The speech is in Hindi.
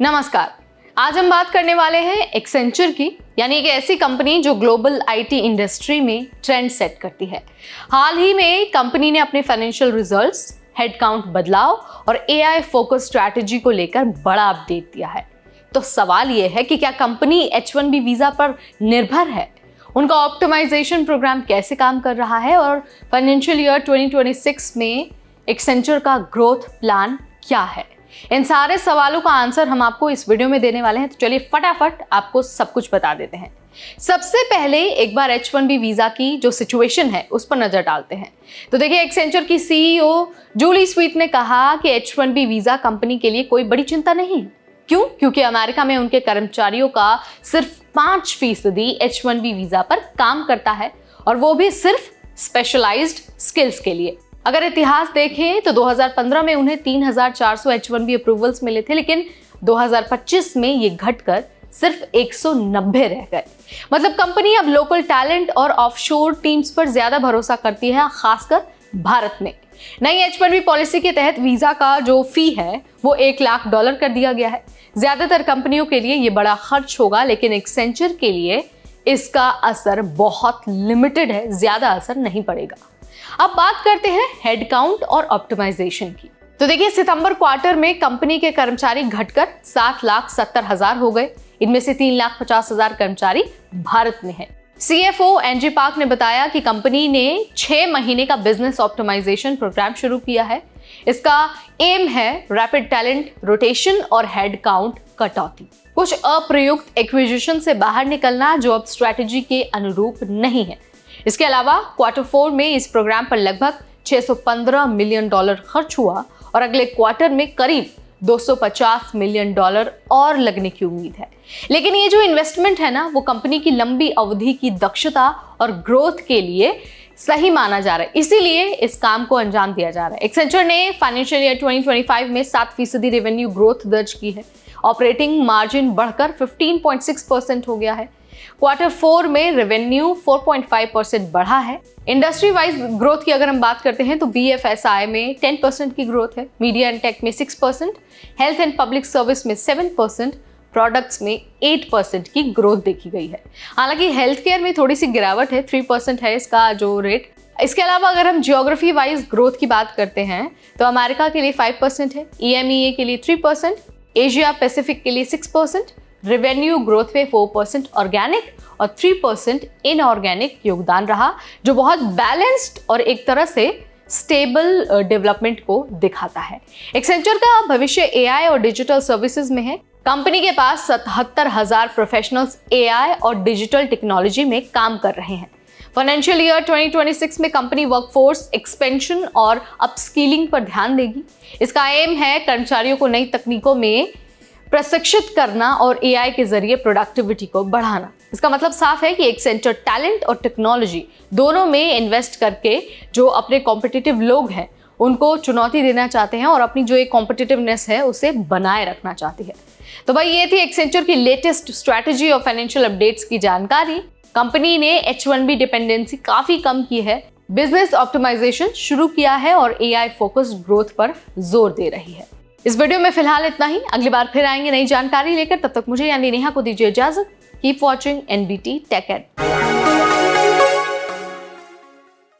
नमस्कार। आज हम बात करने वाले हैं एक्सेंचर की, यानी एक ऐसी कंपनी जो ग्लोबल आईटी इंडस्ट्री में ट्रेंड सेट करती है। हाल ही में कंपनी ने अपने फाइनेंशियल रिजल्ट्स, हेडकाउंट बदलाव और एआई फोकस स्ट्रैटेजी को लेकर बड़ा अपडेट दिया है। तो सवाल यह है कि क्या कंपनी H1B वीजा पर निर्भर है, उनका ऑप्टिमाइजेशन प्रोग्राम कैसे काम कर रहा है और फाइनेंशियल ईयर 2026 में एक्सेंचर का ग्रोथ प्लान क्या है। इन सारे सवालों का आंसर हम आपको इस वीडियो में देने वाले हैं, तो चलिए फटाफट आपको सब कुछ बता देते हैं। सबसे पहले एक बार H1B वीजा की जो सिचुएशन है उस पर नजर डालते हैं। तो देखिए, एक्सेंचर की सीईओ जूली स्वीट ने कहा कि H1B वीजा कंपनी के लिए कोई बड़ी चिंता नहीं है। क्यों? क्योंकि अमेरिका में उनके कर्मचारियों का सिर्फ 5% H1B वीजा पर काम करता है, और वो भी सिर्फ स्पेशलाइज्ड स्किल्स के लिए। अगर इतिहास देखें तो 2015 में उन्हें 3400 H1B अप्रूवल्स मिले थे, लेकिन 2025 में ये घटकर सिर्फ 190 रह गए। मतलब कंपनी अब लोकल टैलेंट और ऑफशोर टीम्स पर ज्यादा भरोसा करती है, खासकर भारत में। नई H1B पॉलिसी के तहत वीजा का जो फी है वो $1 लाख कर दिया गया है। ज्यादातर कंपनियों के लिए ये बड़ा खर्च होगा, लेकिन एक्सेंचर के लिए इसका असर बहुत लिमिटेड है, ज्यादा असर नहीं पड़ेगा। अब बात करते हैं हेडकाउंट और ऑप्टिमाइजेशन की। तो देखिए, सितंबर क्वार्टर में कंपनी के कर्मचारी घटकर 7,70,000 हो गए। इनमें से 3,50,000 कर्मचारी भारत में हैं। CFO एनजी पार्क ने बताया कि कंपनी ने 6 महीने का बिजनेस ऑप्टिमाइजेशन प्रोग्राम शुरू किया है। इसका एम है रैपिड टैलेंट रोटेशन और हेडकाउंट कटौती, कुछ अप्रयुक्त एक्विजिशन से बाहर निकलना जो अब स्ट्रैटेजी के अनुरूप नहीं है। इसके अलावा क्वार्टर 4 में इस प्रोग्राम पर लगभग $615 मिलियन खर्च हुआ और अगले क्वार्टर में करीब $250 मिलियन और लगने की उम्मीद है। लेकिन ये जो इन्वेस्टमेंट है ना, वो कंपनी की लंबी अवधि की दक्षता और ग्रोथ के लिए सही माना जा रहा है, इसीलिए इस काम को अंजाम दिया जा रहा है। एक्सेंचर ने फाइनेंशियल ईयर 2025 में 7% रेवेन्यू ग्रोथ दर्ज की है। ऑपरेटिंग मार्जिन बढ़कर 15.6% हो गया है। क्वार्टर 4 में रेवेन्यू 4.5% बढ़ा है। इंडस्ट्री वाइज ग्रोथ की अगर हम बात करते हैं तो BFSI में 10% की ग्रोथ है, मीडिया एंड टेक में 6%, हेल्थ एंड पब्लिक सर्विस में 7%, प्रोडक्ट्स में 8% की ग्रोथ देखी गई है। हालांकि हेल्थ केयर में थोड़ी सी गिरावट है, 3% है इसका जो रेट। इसके अलावा अगर हम जियोग्राफी वाइज ग्रोथ की बात करते हैं तो अमेरिका के लिए 5% है, EMEA के लिए 3%, एशिया पैसिफिक के लिए 6%, रेवेन्यू ग्रोथ में 4% ऑर्गेनिक और 3% इनऑर्गेनिक योगदान रहा, जो बहुत बैलेंस्ड और एक तरह से स्टेबल डेवलपमेंट को दिखाता है। एक्सेंचर का भविष्य AI और डिजिटल सर्विसेज में है। कंपनी के पास 77,000 प्रोफेशनल्स AI और डिजिटल टेक्नोलॉजी में काम कर रहे हैं। फाइनेंशियल ईयर 2026 में कंपनी वर्कफोर्स एक्सपेंशन और अपस्किलिंग पर ध्यान देगी। इसका एम है कर्मचारियों को नई तकनीकों में प्रशिक्षित करना और AI के जरिए प्रोडक्टिविटी को बढ़ाना। इसका मतलब साफ है कि एक्सेंचर टैलेंट और टेक्नोलॉजी दोनों में इन्वेस्ट करके जो अपने कॉम्पिटिटिव लोग हैं उनको चुनौती देना चाहते हैं और अपनी जो एक कॉम्पिटिटिवनेस है उसे बनाए रखना चाहती है। तो भाई, ये थी एक्सेंचर की लेटेस्ट स्ट्रैटेजी और फाइनेंशियल अपडेट्स की जानकारी। कंपनी ने H1B डिपेंडेंसी काफी कम की है, बिजनेस ऑप्टिमाइजेशन शुरू किया है और AI फोकस्ड ग्रोथ पर जोर दे रही है। इस वीडियो में फिलहाल इतना ही। अगली बार फिर आएंगे नई जानकारी लेकर। तब तक मुझे यानी नेहा को दीजिए इजाजत। Keep watching NBT tech add.